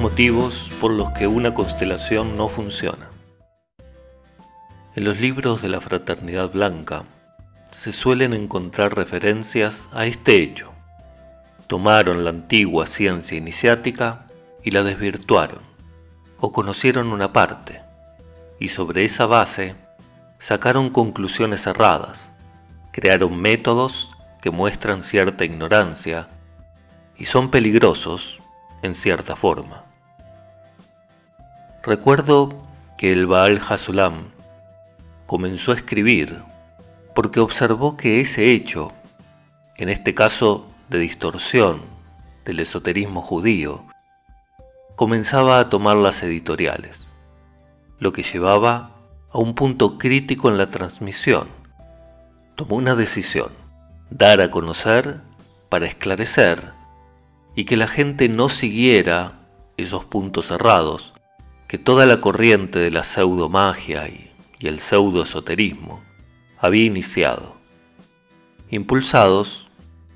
motivos por los que una constelación no funciona. En los libros de la Fraternidad Blanca se suelen encontrar referencias a este hecho. Tomaron la antigua ciencia iniciática y la desvirtuaron, o conocieron una parte, y sobre esa base sacaron conclusiones erradas, crearon métodos que muestran cierta ignorancia y son peligrosos en cierta forma. Recuerdo que el Baal HaSulam comenzó a escribir porque observó que ese hecho, en este caso de distorsión del esoterismo judío, comenzaba a tomar las editoriales, lo que llevaba a un punto crítico en la transmisión. Tomó una decisión: dar a conocer para esclarecer y que la gente no siguiera esos puntos errados que toda la corriente de la pseudomagia y el pseudoesoterismo había iniciado, impulsados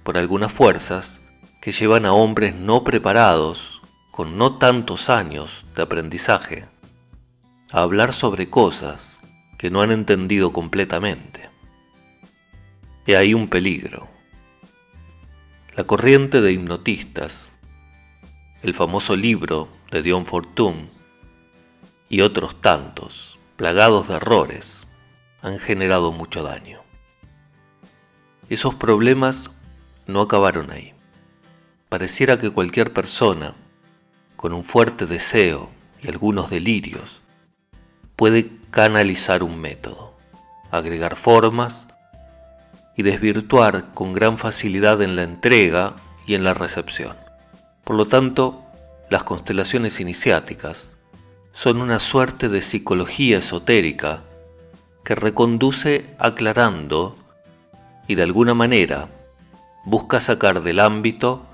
por algunas fuerzas que llevan a hombres no preparados, con no tantos años de aprendizaje, a hablar sobre cosas que no han entendido completamente. Y hay un peligro. La corriente de hipnotistas, el famoso libro de Dion Fortune y otros tantos, plagados de errores, han generado mucho daño. Esos problemas no acabaron ahí. Pareciera que cualquier persona con un fuerte deseo y algunos delirios puede canalizar un método, agregar formas y desvirtuar con gran facilidad en la entrega y en la recepción. Por lo tanto, las constelaciones iniciáticas son una suerte de psicología esotérica que reconduce aclarando y de alguna manera busca sacar del ámbito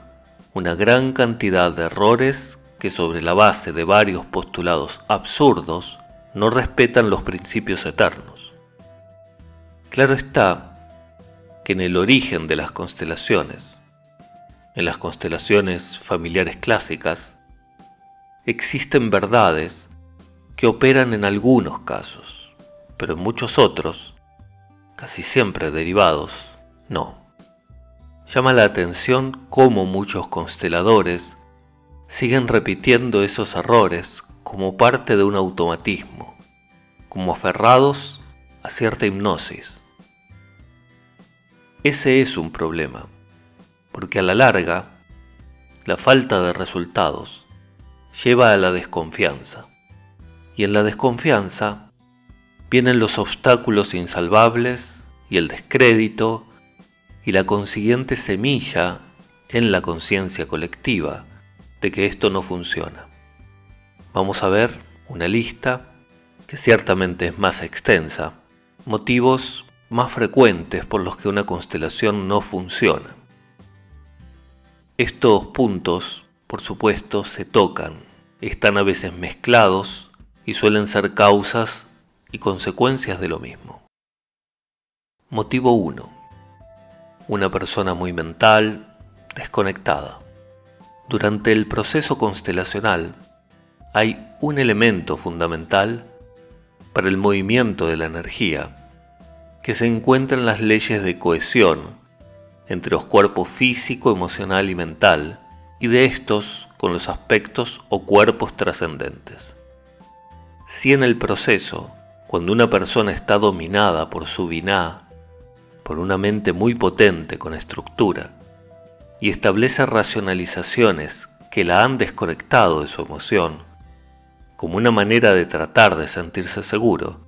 una gran cantidad de errores que, sobre la base de varios postulados absurdos, no respetan los principios eternos. Claro está que en el origen de las constelaciones, en las constelaciones familiares clásicas, existen verdades que operan en algunos casos, pero en muchos otros, casi siempre derivados, no. Llama la atención cómo muchos consteladores siguen repitiendo esos errores como parte de un automatismo, como aferrados a cierta hipnosis. Ese es un problema, porque a la larga, la falta de resultados lleva a la desconfianza, y en la desconfianza vienen los obstáculos insalvables y el descrédito y la consiguiente semilla en la conciencia colectiva de que esto no funciona. Vamos a ver una lista que ciertamente es más extensa, motivos más frecuentes por los que una constelación no funciona. Estos puntos, por supuesto, se tocan, están a veces mezclados y suelen ser causas y consecuencias de lo mismo. Motivo 1. Una persona muy mental, desconectada. Durante el proceso constelacional hay un elemento fundamental para el movimiento de la energía que se encuentra en las leyes de cohesión entre los cuerpos físico, emocional y mental, y de estos con los aspectos o cuerpos trascendentes. Si en el proceso, cuando una persona está dominada por su biná, por una mente muy potente con estructura, y establece racionalizaciones que la han desconectado de su emoción, como una manera de tratar de sentirse seguro,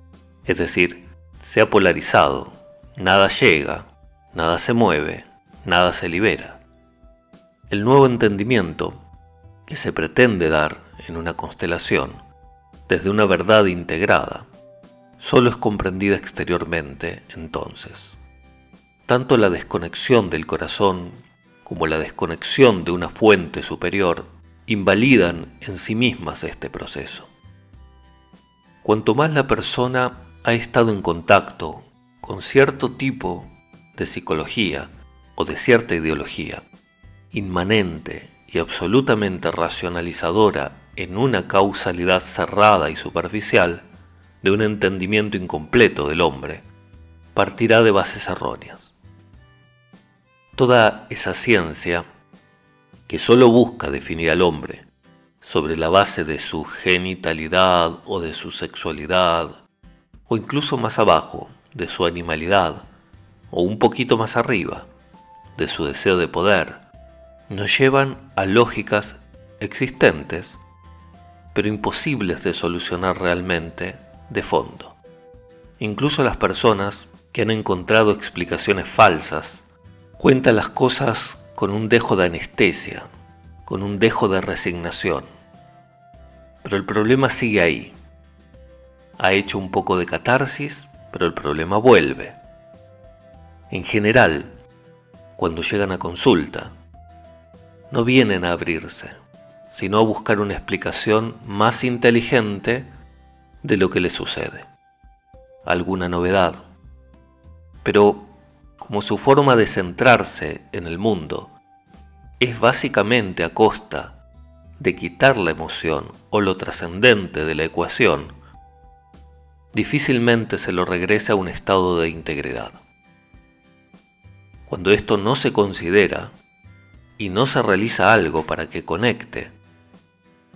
es decir, se ha polarizado, nada llega, nada se mueve, nada se libera. El nuevo entendimiento que se pretende dar en una constelación, desde una verdad integrada, solo es comprendida exteriormente entonces. Tanto la desconexión del corazón como la desconexión de una fuente superior invalidan en sí mismas este proceso. Cuanto más la persona ha estado en contacto con cierto tipo de psicología o de cierta ideología, inmanente y absolutamente racionalizadora en una causalidad cerrada y superficial de un entendimiento incompleto del hombre, partirá de bases erróneas. Toda esa ciencia que solo busca definir al hombre sobre la base de su genitalidad o de su sexualidad, o incluso más abajo, de su animalidad, o un poquito más arriba, de su deseo de poder, nos llevan a lógicas existentes, pero imposibles de solucionar realmente de fondo. Incluso las personas que han encontrado explicaciones falsas cuentan las cosas con un dejo de anestesia, con un dejo de resignación. Pero el problema sigue ahí. Ha hecho un poco de catarsis, pero el problema vuelve. En general, cuando llegan a consulta, no vienen a abrirse, sino a buscar una explicación más inteligente de lo que les sucede. Alguna novedad. Pero como su forma de centrarse en el mundo es básicamente a costa de quitar la emoción o lo trascendente de la ecuación, difícilmente se lo regresa a un estado de integridad. Cuando esto no se considera y no se realiza algo para que conecte,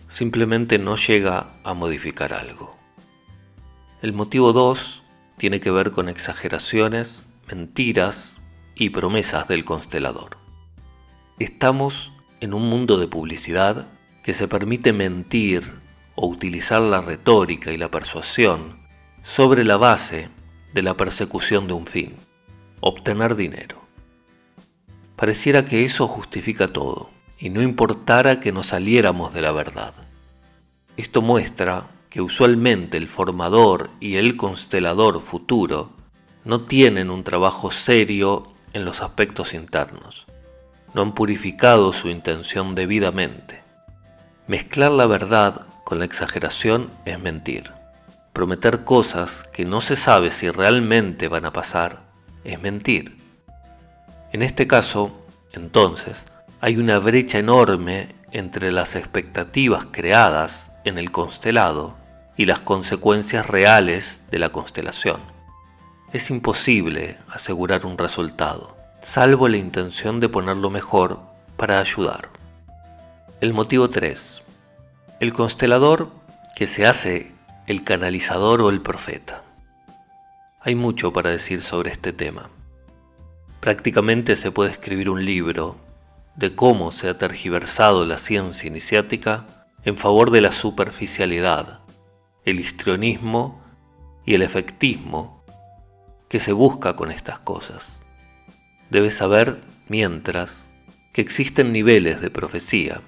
simplemente no llega a modificar algo. El motivo 2 tiene que ver con exageraciones, mentiras y promesas del constelador. Estamos en un mundo de publicidad que se permite mentir o utilizar la retórica y la persuasión sobre la base de la persecución de un fin, obtener dinero. Pareciera que eso justifica todo, y no importara que nos saliéramos de la verdad. Esto muestra que usualmente el formador y el constelador futuro no tienen un trabajo serio en los aspectos internos, no han purificado su intención debidamente. Mezclar la verdad con la exageración es mentir. Prometer cosas que no se sabe si realmente van a pasar es mentir. En este caso, entonces, hay una brecha enorme entre las expectativas creadas en el constelado y las consecuencias reales de la constelación. Es imposible asegurar un resultado, salvo la intención de ponerlo mejor para ayudar. El motivo 3. El constelador que se hace el canalizador o el profeta. Hay mucho para decir sobre este tema. Prácticamente se puede escribir un libro de cómo se ha tergiversado la ciencia iniciática en favor de la superficialidad, el histrionismo y el efectismo que se busca con estas cosas. Debes saber, mientras, que existen niveles de profecía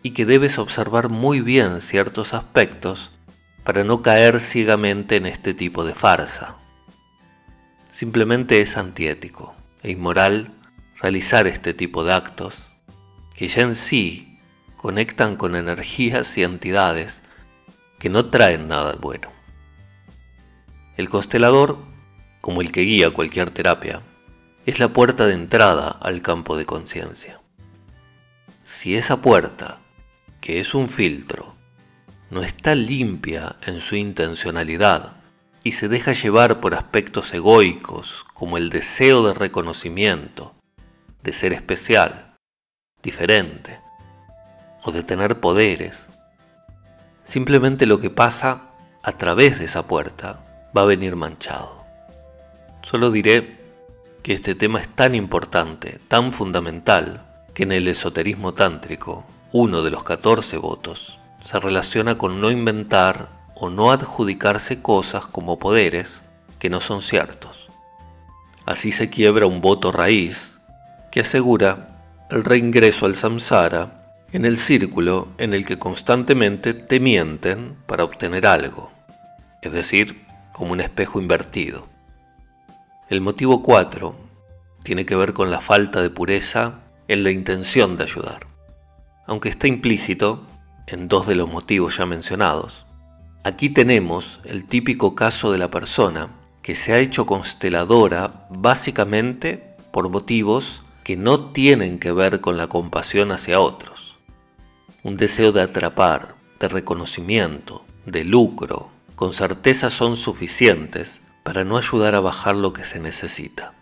y que debes observar muy bien ciertos aspectos para no caer ciegamente en este tipo de farsa. Simplemente es antiético e inmoral realizar este tipo de actos que ya en sí conectan con energías y entidades que no traen nada bueno. El constelador, como el que guía cualquier terapia, es la puerta de entrada al campo de conciencia. Si esa puerta, que es un filtro, no está limpia en su intencionalidad y se deja llevar por aspectos egoicos como el deseo de reconocimiento, de ser especial, diferente o de tener poderes, simplemente lo que pasa a través de esa puerta va a venir manchado. Solo diré que este tema es tan importante, tan fundamental, que en el esoterismo tántrico, uno de los 14 votos se relaciona con no inventar o no adjudicarse cosas como poderes que no son ciertos. Así se quiebra un voto raíz que asegura el reingreso al samsara en el círculo en el que constantemente te mienten para obtener algo, es decir, como un espejo invertido. El motivo 4 tiene que ver con la falta de pureza en la intención de ayudar, aunque está implícito en 2 de los motivos ya mencionados. Aquí tenemos el típico caso de la persona que se ha hecho consteladora básicamente por motivos que no tienen que ver con la compasión hacia otros. Un deseo de atrapar, de reconocimiento, de lucro, con certeza son suficientes para no ayudar a bajar lo que se necesita.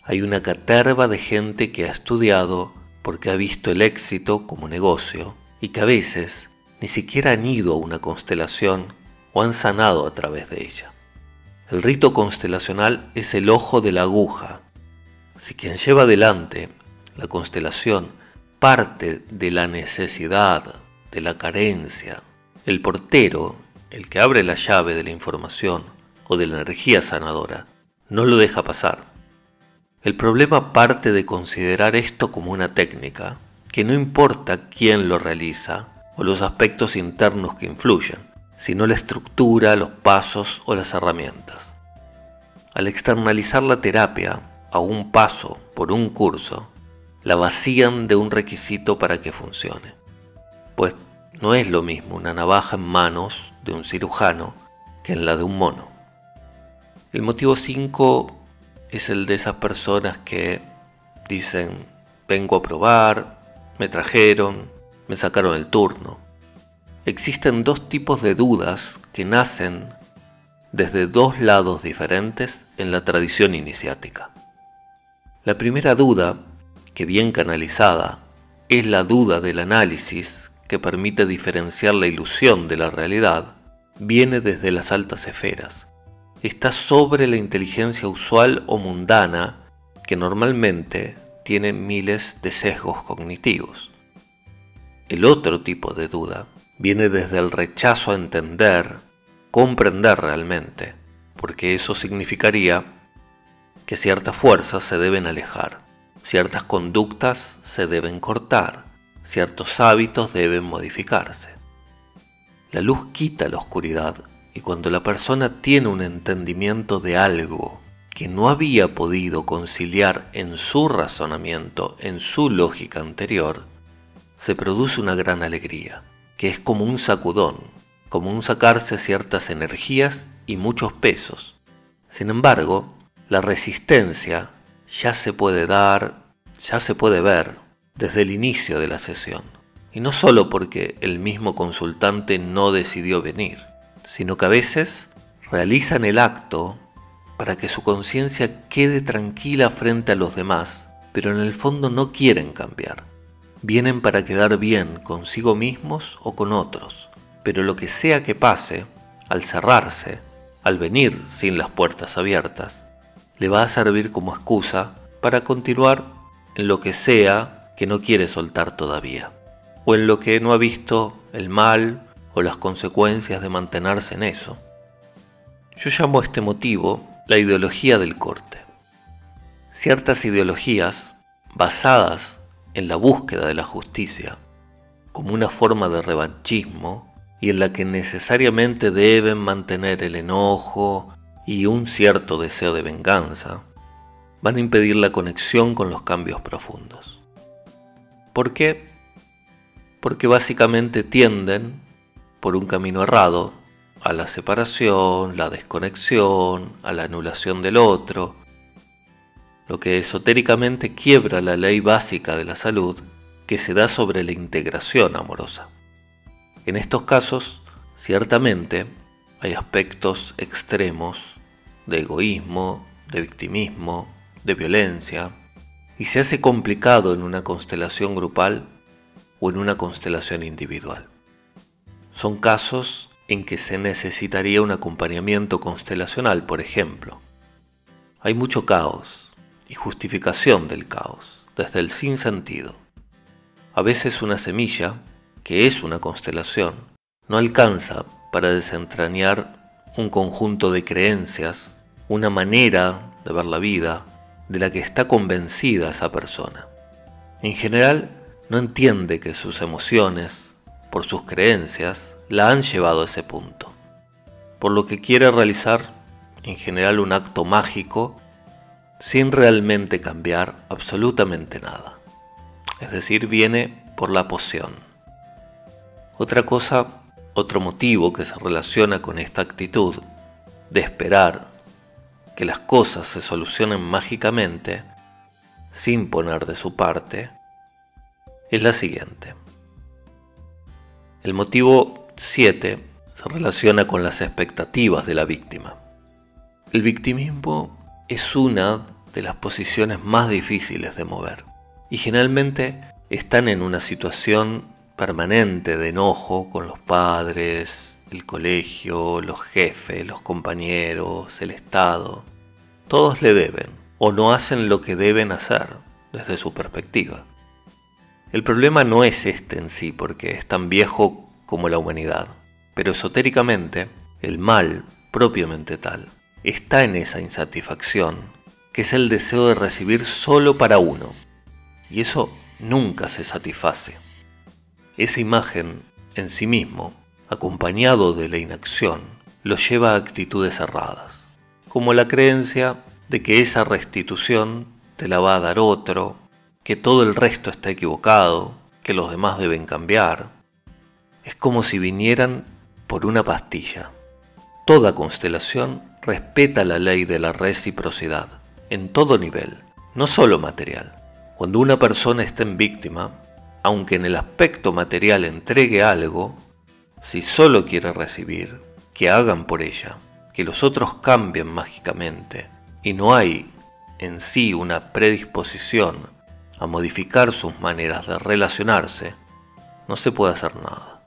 Hay una caterva de gente que ha estudiado porque ha visto el éxito como negocio y que a veces ni siquiera han ido a una constelación o han sanado a través de ella. El rito constelacional es el ojo de la aguja. Si quien lleva adelante la constelación parte de la necesidad, de la carencia, el portero, el que abre la llave de la información o de la energía sanadora, no lo deja pasar. El problema parte de considerar esto como una técnica, que no importa quién lo realiza o los aspectos internos que influyen, sino la estructura, los pasos o las herramientas. Al externalizar la terapia a un paso por un curso, la vacían de un requisito para que funcione. Pues no es lo mismo una navaja en manos de un cirujano que en la de un mono. El motivo 5 es el de esas personas que dicen: vengo a probar, me trajeron, me sacaron el turno. Existen dos tipos de dudas que nacen desde dos lados diferentes en la tradición iniciática. La primera duda, que bien canalizada, es la duda del análisis que permite diferenciar la ilusión de la realidad, viene desde las altas esferas. Está sobre la inteligencia usual o mundana que normalmente tiene miles de sesgos cognitivos. El otro tipo de duda viene desde el rechazo a entender, comprender realmente, porque eso significaría que ciertas fuerzas se deben alejar, ciertas conductas se deben cortar, ciertos hábitos deben modificarse. La luz quita la oscuridad. Y cuando la persona tiene un entendimiento de algo que no había podido conciliar en su razonamiento, en su lógica anterior, se produce una gran alegría, que es como un sacudón, como un sacarse ciertas energías y muchos pesos. Sin embargo, la resistencia ya se puede dar, ya se puede ver desde el inicio de la sesión. Y no solo porque el mismo consultante no decidió venir, sino que a veces realizan el acto para que su conciencia quede tranquila frente a los demás, pero en el fondo no quieren cambiar. Vienen para quedar bien consigo mismos o con otros, pero lo que sea que pase, al cerrarse, al venir sin las puertas abiertas, le va a servir como excusa para continuar en lo que sea que no quiere soltar todavía, o en lo que no ha visto el mal o las consecuencias de mantenerse en eso. Yo llamo a este motivo la ideología del corte. Ciertas ideologías basadas en la búsqueda de la justicia, como una forma de revanchismo y en la que necesariamente deben mantener el enojo y un cierto deseo de venganza, van a impedir la conexión con los cambios profundos. ¿Por qué? Porque básicamente tienden por un camino errado a la separación, la desconexión, a la anulación del otro, lo que esotéricamente quiebra la ley básica de la salud que se da sobre la integración amorosa. En estos casos, ciertamente, hay aspectos extremos de egoísmo, de victimismo, de violencia, y se hace complicado en una constelación grupal o en una constelación individual. Son casos en que se necesitaría un acompañamiento constelacional, por ejemplo. Hay mucho caos y justificación del caos, desde el sinsentido. A veces una semilla, que es una constelación, no alcanza para desentrañar un conjunto de creencias, una manera de ver la vida de la que está convencida esa persona. En general, no entiende que sus emociones, por sus creencias, la han llevado a ese punto, por lo que quiere realizar, en general, un acto mágico sin realmente cambiar absolutamente nada. Es decir, viene por la poción. Otro motivo que se relaciona con esta actitud de esperar que las cosas se solucionen mágicamente, sin poner de su parte, es la siguiente. El motivo 7 se relaciona con las expectativas de la víctima. El victimismo es una de las posiciones más difíciles de mover y generalmente están en una situación permanente de enojo con los padres, el colegio, los jefes, los compañeros, el Estado. Todos le deben o no hacen lo que deben hacer desde su perspectiva. El problema no es este en sí, porque es tan viejo como la humanidad, pero esotéricamente el mal, propiamente tal, está en esa insatisfacción, que es el deseo de recibir solo para uno, y eso nunca se satisface. Esa imagen en sí mismo, acompañado de la inacción, lo lleva a actitudes erradas, como la creencia de que esa restitución te la va a dar otro, que todo el resto está equivocado, que los demás deben cambiar. Es como si vinieran por una pastilla. Toda constelación respeta la ley de la reciprocidad, en todo nivel, no solo material. Cuando una persona está en víctima, aunque en el aspecto material entregue algo, si solo quiere recibir, que hagan por ella, que los otros cambien mágicamente, y no hay en sí una predisposición a modificar sus maneras de relacionarse, no se puede hacer nada.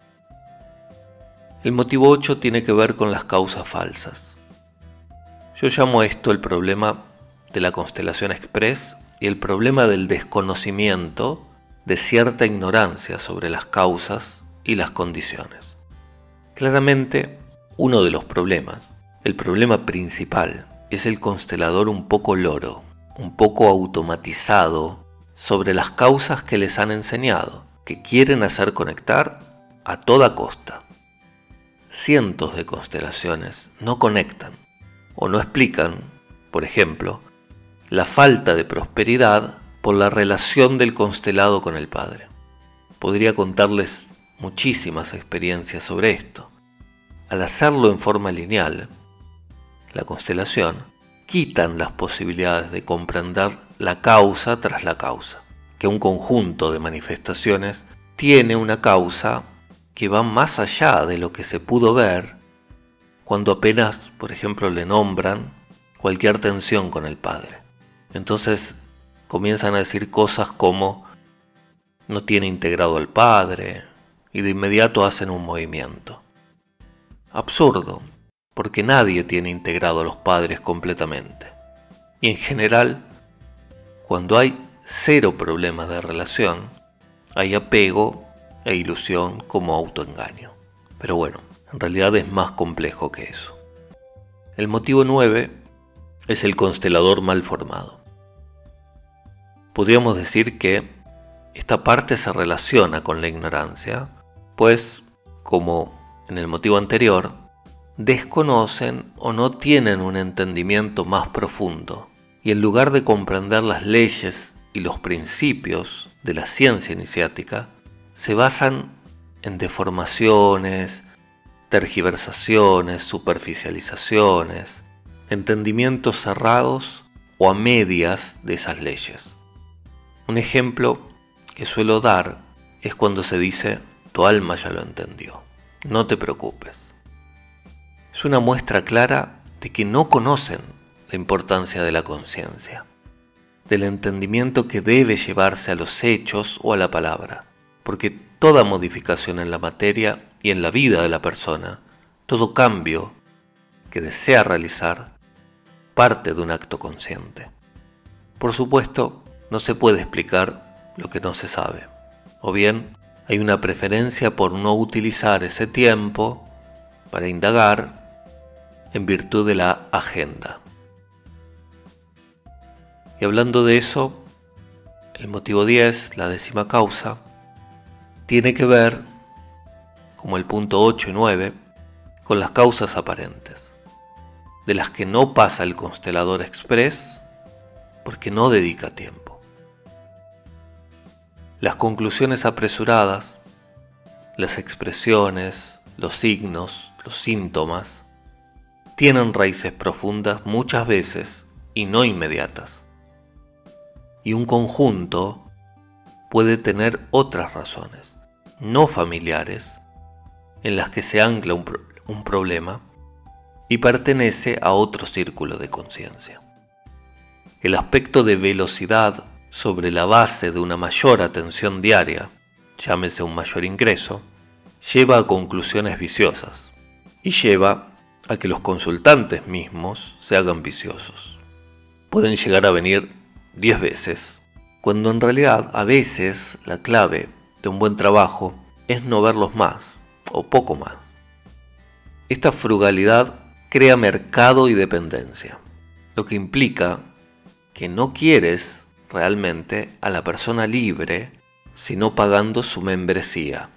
El motivo 8 tiene que ver con las causas falsas. Yo llamo a esto el problema de la constelación express y el problema del desconocimiento de cierta ignorancia sobre las causas y las condiciones. Claramente, uno de los problemas, el problema principal, es el constelador un poco loro, un poco automatizado sobre las causas que les han enseñado, que quieren hacer conectar a toda costa. Cientos de constelaciones no conectan o no explican, por ejemplo, la falta de prosperidad por la relación del constelado con el padre. Podría contarles muchísimas experiencias sobre esto. Al hacerlo en forma lineal, la constelación, quitan las posibilidades de comprender la causa tras la causa, que un conjunto de manifestaciones tiene una causa que va más allá de lo que se pudo ver cuando apenas, por ejemplo, le nombran cualquier tensión con el padre. Entonces comienzan a decir cosas como no tiene integrado al padre y de inmediato hacen un movimiento. Absurdo, porque nadie tiene integrado a los padres completamente. Y en general, cuando hay cero problemas de relación, hay apego e ilusión como autoengaño. Pero bueno, en realidad es más complejo que eso. El motivo 9 es el constelador mal formado. Podríamos decir que esta parte se relaciona con la ignorancia, pues, como en el motivo anterior, desconocen o no tienen un entendimiento más profundo, y en lugar de comprender las leyes y los principios de la ciencia iniciática, se basan en deformaciones, tergiversaciones, superficializaciones, entendimientos cerrados o a medias de esas leyes. Un ejemplo que suelo dar es cuando se dice, tu alma ya lo entendió, no te preocupes. Es una muestra clara de que no conocen la importancia de la conciencia, del entendimiento que debe llevarse a los hechos o a la palabra, porque toda modificación en la materia y en la vida de la persona, todo cambio que desea realizar, parte de un acto consciente. Por supuesto, no se puede explicar lo que no se sabe, o bien hay una preferencia por no utilizar ese tiempo para indagar en virtud de la agenda. Y hablando de eso, el motivo 10, la 10ª causa, tiene que ver, como el punto 8 y 9, con las causas aparentes, de las que no pasa el constelador express porque no dedica tiempo. Las conclusiones apresuradas, las expresiones, los signos, los síntomas, tienen raíces profundas muchas veces y no inmediatas. Y un conjunto puede tener otras razones, no familiares, en las que se ancla un problema y pertenece a otro círculo de conciencia. El aspecto de velocidad sobre la base de una mayor atención diaria, llámese un mayor ingreso, lleva a conclusiones viciosas y lleva a que los consultantes mismos se hagan viciosos. Pueden llegar a venir 10 veces, cuando en realidad a veces la clave de un buen trabajo es no verlos más o poco más. Esta frugalidad crea mercado y dependencia, lo que implica que no quieres realmente a la persona libre, sino pagando su membresía.